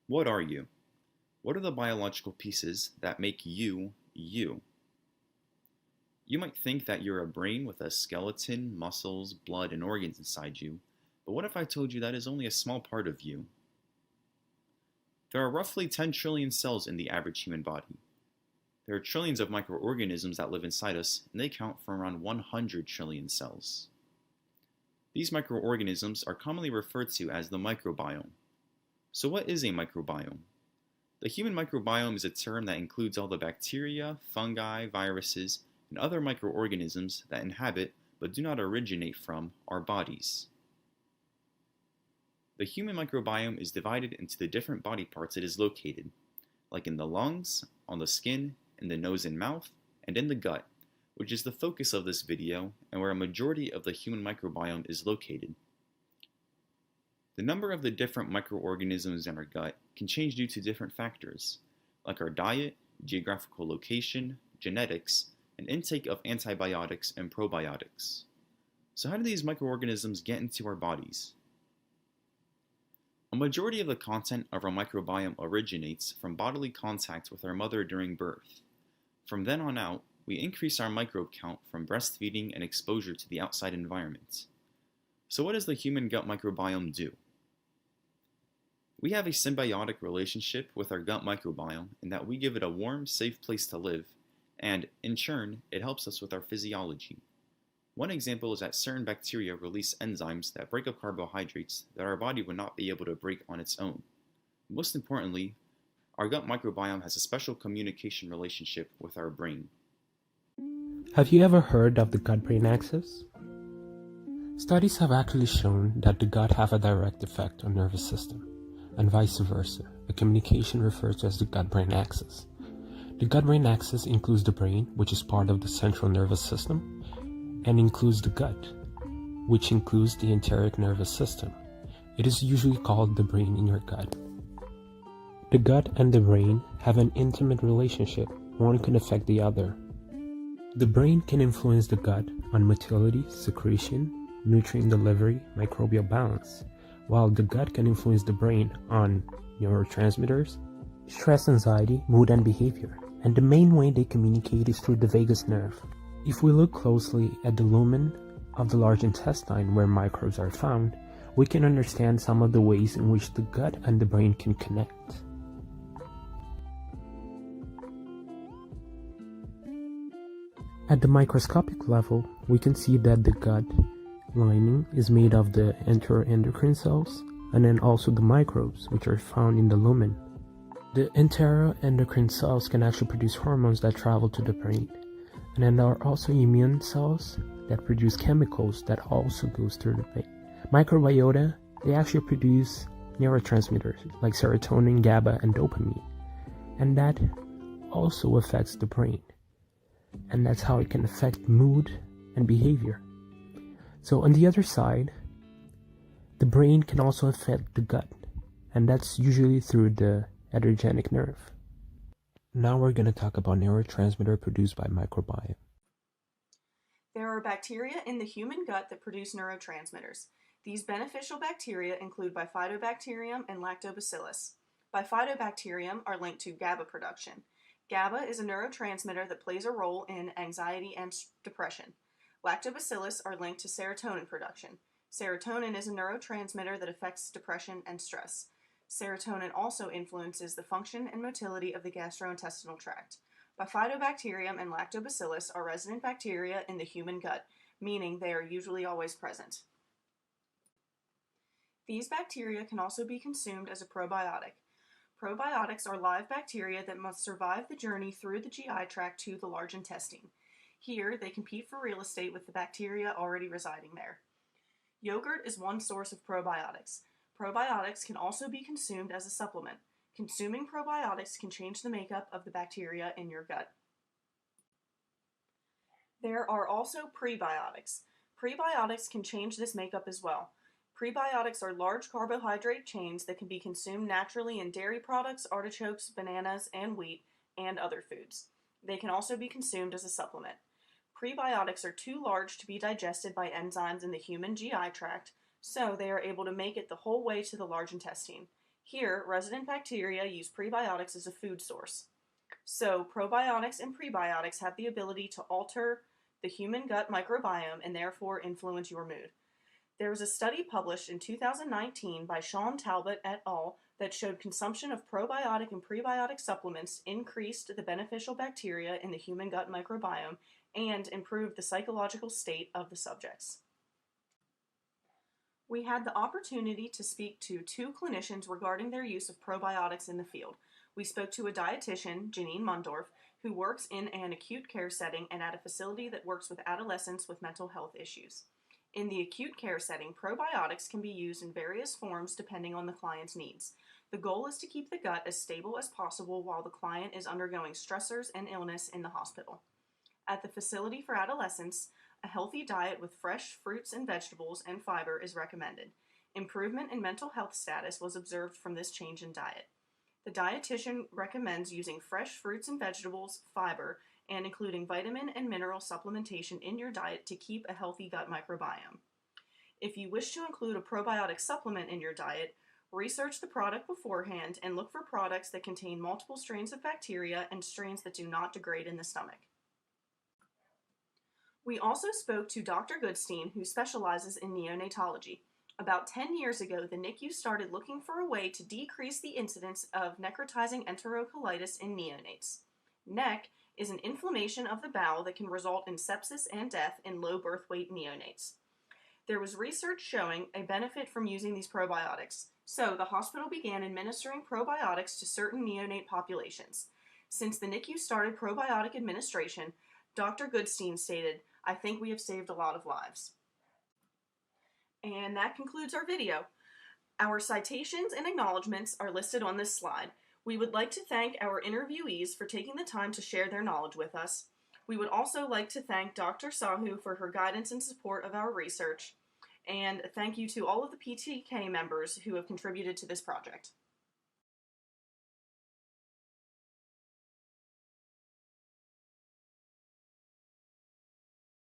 What are you? What are the biological pieces that make you, you? You might think that you're a brain with a skeleton, muscles, blood, and organs inside you, but what if I told you that is only a small part of you? There are roughly 10 trillion cells in the average human body. There are trillions of microorganisms that live inside us, and they count for around 100 trillion cells. These microorganisms are commonly referred to as the microbiome. So what is a microbiome? The human microbiome is a term that includes all the bacteria, fungi, viruses, and other microorganisms that inhabit but do not originate from our bodies. The human microbiome is divided into the different body parts it is located, like in the lungs, on the skin, in the nose and mouth, and in the gut, which is the focus of this video and where a majority of the human microbiome is located. The number of the different microorganisms in our gut can change due to different factors, like our diet, geographical location, genetics, and intake of antibiotics and probiotics. So how do these microorganisms get into our bodies? A majority of the content of our microbiome originates from bodily contact with our mother during birth. From then on out, we increase our microbe count from breastfeeding and exposure to the outside environment. So what does the human gut microbiome do? We have a symbiotic relationship with our gut microbiome in that we give it a warm, safe place to live, and, in turn, it helps us with our physiology. One example is that certain bacteria release enzymes that break up carbohydrates that our body would not be able to break on its own. Most importantly, our gut microbiome has a special communication relationship with our brain. Have you ever heard of the gut-brain axis? Studies have actually shown that the gut have a direct effect on nervous system, and vice versa. The communication referred to as the gut-brain axis. The gut-brain axis includes the brain, which is part of the central nervous system, and includes the gut, which includes the enteric nervous system. It is usually called the brain in your gut. The gut and the brain have an intimate relationship. One can affect the other. The brain can influence the gut on motility, secretion, nutrient delivery, microbial balance, while the gut can influence the brain on neurotransmitters, stress, anxiety, mood, and behavior. And the main way they communicate is through the vagus nerve. If we look closely at the lumen of the large intestine where microbes are found, we can understand some of the ways in which the gut and the brain can connect. At the microscopic level, we can see that the gut lining is made of the enteroendocrine cells and then also the microbes, which are found in the lumen. The enteroendocrine cells can actually produce hormones that travel to the brain. And then there are also immune cells that produce chemicals that also goes through the brain. Microbiota, they actually produce neurotransmitters like serotonin, GABA, and dopamine. And that also affects the brain. And that's how it can affect mood and behavior. So on the other side, the brain can also affect the gut, and that's usually through the adrenergic nerve. Now we're going to talk about neurotransmitter produced by microbiome. There are bacteria in the human gut that produce neurotransmitters. These beneficial bacteria include Bifidobacterium and Lactobacillus. Bifidobacterium are linked to GABA production. GABA is a neurotransmitter that plays a role in anxiety and depression. Lactobacillus are linked to serotonin production. Serotonin is a neurotransmitter that affects depression and stress. Serotonin also influences the function and motility of the gastrointestinal tract. Bifidobacterium and Lactobacillus are resident bacteria in the human gut, meaning they are usually always present. These bacteria can also be consumed as a probiotic. Probiotics are live bacteria that must survive the journey through the GI tract to the large intestine. Here, they compete for real estate with the bacteria already residing there. Yogurt is one source of probiotics. Probiotics can also be consumed as a supplement. Consuming probiotics can change the makeup of the bacteria in your gut. There are also prebiotics. Prebiotics can change this makeup as well. Prebiotics are large carbohydrate chains that can be consumed naturally in dairy products, artichokes, bananas, and wheat, and other foods. They can also be consumed as a supplement. Prebiotics are too large to be digested by enzymes in the human GI tract, so they are able to make it the whole way to the large intestine. Here, resident bacteria use prebiotics as a food source. So, probiotics and prebiotics have the ability to alter the human gut microbiome and therefore influence your mood. There was a study published in 2019 by Sean Talbot et al. That showed consumption of probiotic and prebiotic supplements increased the beneficial bacteria in the human gut microbiome and improved the psychological state of the subjects. We had the opportunity to speak to 2 clinicians regarding their use of probiotics in the field. We spoke to a dietitian, Janine Mundorf, who works in an acute care setting and at a facility that works with adolescents with mental health issues. In the acute care setting, probiotics can be used in various forms depending on the client's needs. The goal is to keep the gut as stable as possible while the client is undergoing stressors and illness in the hospital. At the facility for adolescents, a healthy diet with fresh fruits and vegetables and fiber is recommended. Improvement in mental health status was observed from this change in diet. The dietitian recommends using fresh fruits and vegetables, fiber, and including vitamin and mineral supplementation in your diet to keep a healthy gut microbiome. If you wish to include a probiotic supplement in your diet, research the product beforehand and look for products that contain multiple strains of bacteria and strains that do not degrade in the stomach. We also spoke to Dr. Goodstein, who specializes in neonatology. About 10 years ago, the NICU started looking for a way to decrease the incidence of necrotizing enterocolitis in neonates. NEC is an inflammation of the bowel that can result in sepsis and death in low birth weight neonates. There was research showing a benefit from using these probiotics, so the hospital began administering probiotics to certain neonate populations. Since the NICU started probiotic administration, Dr. Goodstein stated, "I think we have saved a lot of lives." And that concludes our video. Our citations and acknowledgments are listed on this slide. We would like to thank our interviewees for taking the time to share their knowledge with us. We would also like to thank Dr. Sahu for her guidance and support of our research. And thank you to all of the PTK members who have contributed to this project.